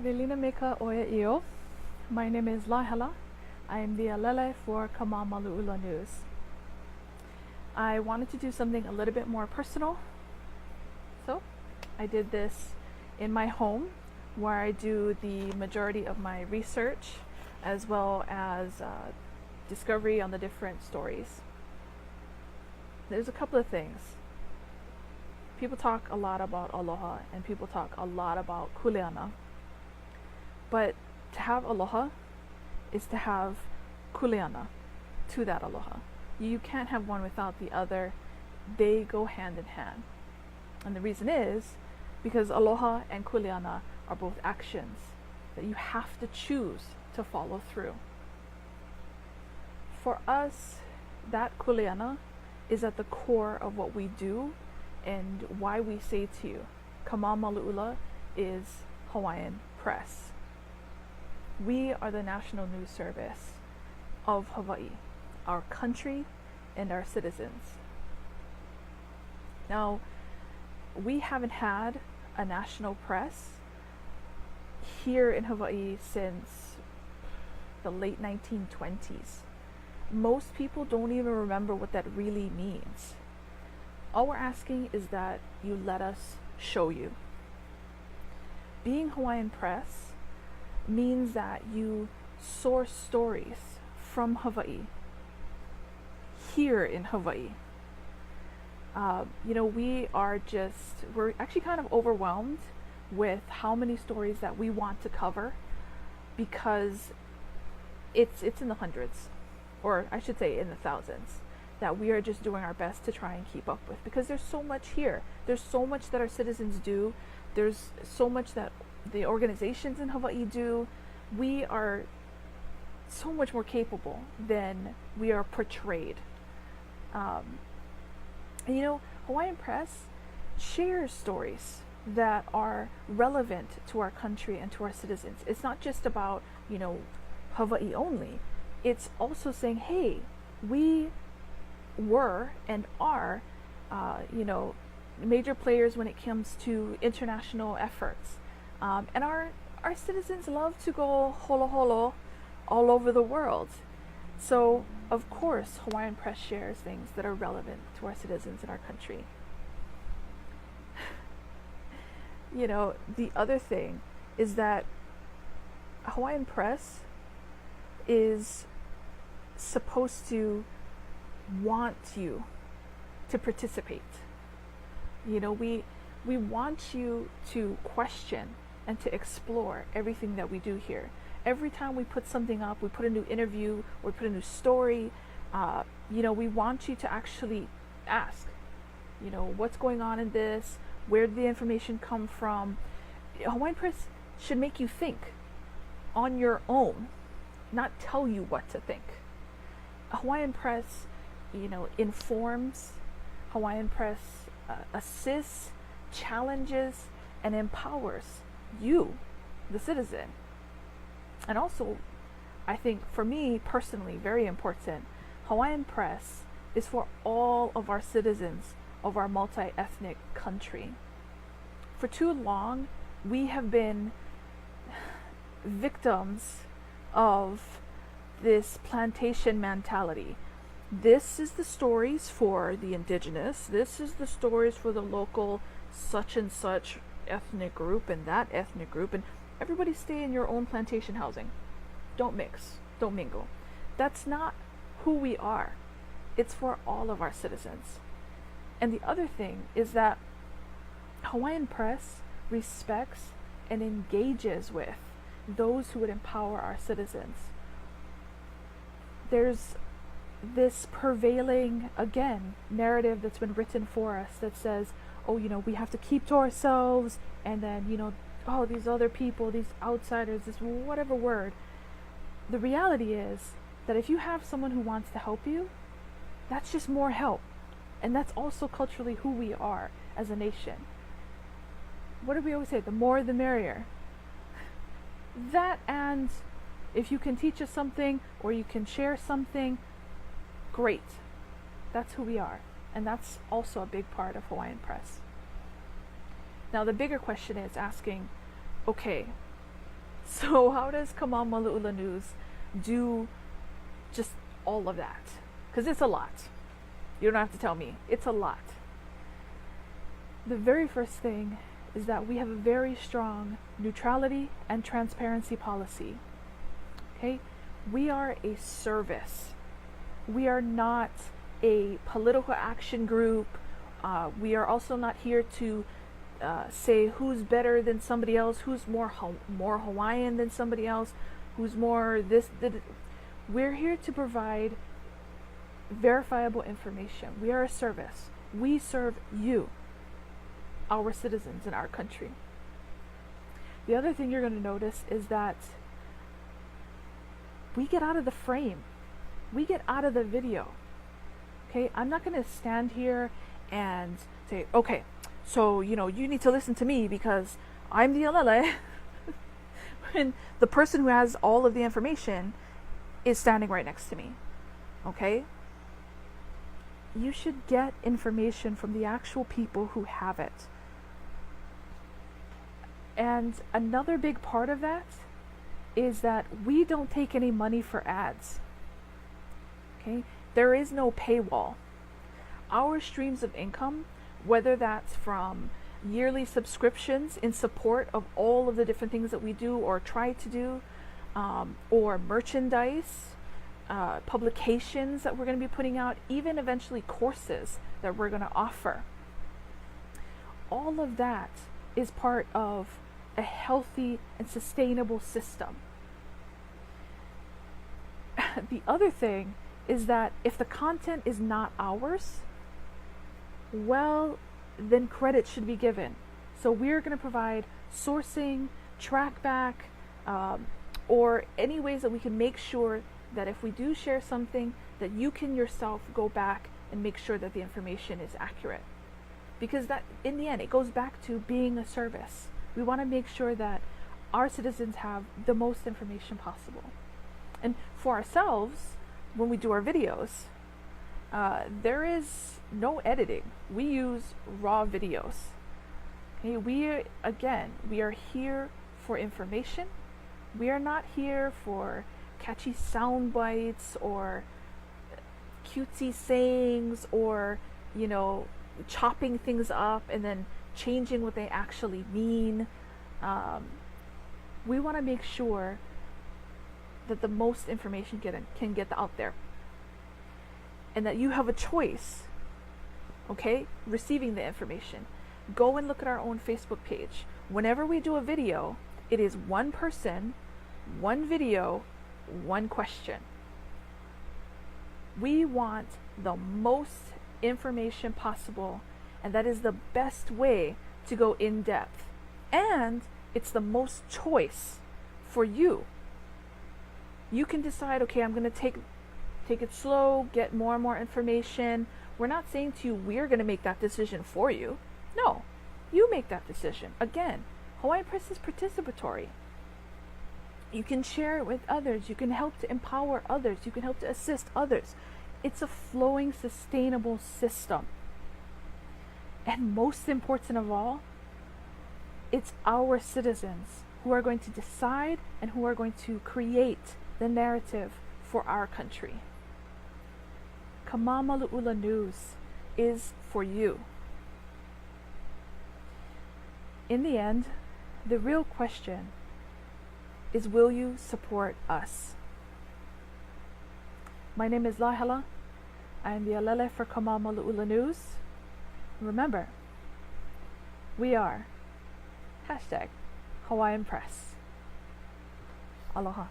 Velina meka oia io. My name is Lahela. I am the ʻAlele for Kamamaluʻula News. I wanted to do something a little bit more personal, so I did this in my home where I do the majority of my research as well as discovery on the different stories. There's a couple of things. People talk a lot about aloha and people talk a lot about kuleana. But to have aloha is to have kuleana to that aloha. You can't have one without the other. They go hand in hand. And the reason is because aloha and kuleana are both actions that you have to choose to follow through. For us, that kuleana is at the core of what we do and why we say to you, Kamāmaluʻula is Hawaiian Press. We are the national news service of Hawaii, our country and our citizens. Now, we haven't had a national press here in Hawaii since the late 1920s. Most people don't even remember what that really means. All we're asking is that you let us show you. Being Hawaiian Press means that you source stories from Hawaii, here in Hawaii. We're actually kind of overwhelmed with how many stories that we want to cover because it's in the hundreds, or I should say in the thousands, that we are just doing our best to try and keep up with because there's so much here. There's so much that our citizens do. There's so much that the organizations in Hawaii do. We are so much more capable than we are portrayed. Hawaiian Press shares stories that are relevant to our country and to our citizens. It's not just about, Hawaii only. It's also saying, hey, we were and are, major players when it comes to international efforts. And our citizens love to go holo holo all over the world. So, of course, Hawaiian Press shares things that are relevant to our citizens in our country. The other thing is that Hawaiian Press is supposed to want you to participate. We want you to question and to explore everything that we do here. Every time we put something up, we put a new interview, or we put a new story, we want you to actually ask, what's going on in this? Where did the information come from? Hawaiian Press should make you think on your own, not tell you what to think. Hawaiian Press, informs. Hawaiian Press assists, challenges, and empowers you, the citizen. And also, I think for me personally, very important, Hawaiian Press is for all of our citizens of our multi-ethnic country. For too long, we have been victims of this plantation mentality. This is the stories for the indigenous. This is the stories for the local such and such ethnic group and that ethnic group, and everybody stay in your own plantation housing. Don't mix, don't mingle. That's not who we are. It's for all of our citizens. And the other thing is that Hawaiian Press respects and engages with those who would empower our citizens. There's this prevailing, again, narrative that's been written for us that says, we have to keep to ourselves, and then, these other people, these outsiders, this whatever word. The reality is that if you have someone who wants to help you, that's just more help. And that's also culturally who we are as a nation. What do we always say? The more the merrier. That, and if you can teach us something or you can share something, great. That's who we are. And that's also a big part of Hawaiian Press. Now the bigger question is asking, okay, So how does Kamamaluʻula News do just all of that? Because it's a lot. You don't have to tell me. It's a lot. The very first thing is that we have a very strong neutrality and transparency policy. Okay? We are a service. We are not a political action group. We are also not here to say who's better than somebody else, who's more Hawaiian than somebody else, who's more this. We're here to provide verifiable information. We are a service. We serve you, our citizens in our country. The other thing you're going to notice is that we get out of the frame. We get out of the video. Okay, I'm not going to stand here and say, okay, so, you need to listen to me because I'm the ʻAlele. When the person who has all of the information is standing right next to me. Okay? You should get information from the actual people who have it. And another big part of that is that we don't take any money for ads. Okay? There is no paywall. Our streams of income, whether that's from yearly subscriptions in support of all of the different things that we do or try to do, or merchandise, publications that we're going to be putting out, even eventually courses that we're going to offer. All of that is part of a healthy and sustainable system. The other thing is that if the content is not ours, well, then credit should be given. So we're going to provide sourcing, track back, or any ways that we can make sure that if we do share something, that you can yourself go back and make sure that the information is accurate. Because that, in the end, it goes back to being a service. We want to make sure that our citizens have the most information possible. And for ourselves, when we do our videos, there is no editing. We use raw videos. Okay, we are here for information. We are not here for catchy sound bites or cutesy sayings or, chopping things up and then changing what they actually mean. We want to make sure that the most information can get out there. And that you have a choice, okay, receiving the information. Go and look at our own Facebook page. Whenever we do a video, it is one person, one video, one question. We want the most information possible, and that is the best way to go in depth. And it's the most choice for you. You can decide, okay, I'm going to take it slow, get more and more information. We're not saying to you, we're going to make that decision for you. No, you make that decision. Again, Hawaiian Press is participatory. You can share it with others. You can help to empower others. You can help to assist others. It's a flowing, sustainable system. And most important of all, it's our citizens who are going to decide and who are going to create the narrative for our country. Kamāmaluʻula News is for you. In the end, the real question is, will you support us? My name is Lahela. I am the ʻAlele for Kamāmaluʻula News. Remember, we are #Hawaiian Press. Aloha.